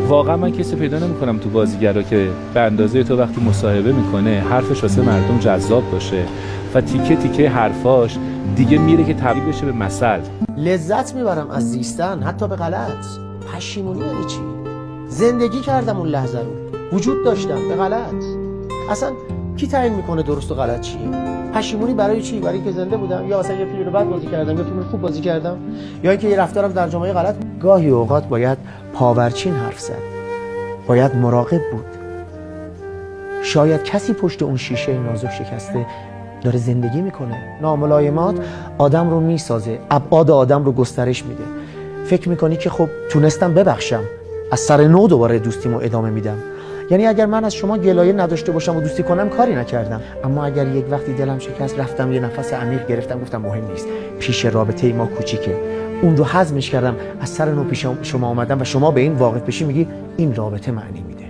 واقعا من کسی پیدا نمی‌کنم تو بازیگرا که به اندازه تو وقتی مصاحبه میکنه حرفش واسه مردم جذاب باشه و تیکه تیکه حرفاش دیگه میره که تبدیل بشه به مثل. لذت میبرم از زیستن، حتی به غلط. پشیمونی یعنی چی؟ زندگی کردم اون لحظه رو، وجود داشتم به غلط. اصلا کی تعیین میکنه درست و غلط چیه؟ پشیمونی برای چی؟ برای اینکه زنده بودم، یا اصلا یه فیلم رو بد بازی کردم یا فیلم خوب بازی کردم، یا اینکه یه رفتارم در جامعه غلط. گاهی اوقات باید پاورچین حرف زد، باید مراقب بود. شاید کسی پشت اون شیشه نازک شکسته داره زندگی میکنه. ناملایمات آدم رو میسازه، ابعاد آدم رو گسترش میده. فکر میکنی که خب تونستم ببخشم، از سر نو دوباره دوستیمو ادامه میدم. یعنی اگر من از شما گلایه نداشته باشم و دوستی کنم کاری نکردم. اما اگر یک وقتی دلم شکست، رفتم یه نفس عمیق گرفتم، گفتم مهم نیست، پیش رابطه ما کوچیکه، اون رو هضمش کردم، از سر نو پیش شما اومدم و شما به این واقف بشی میگی این رابطه معنی میده.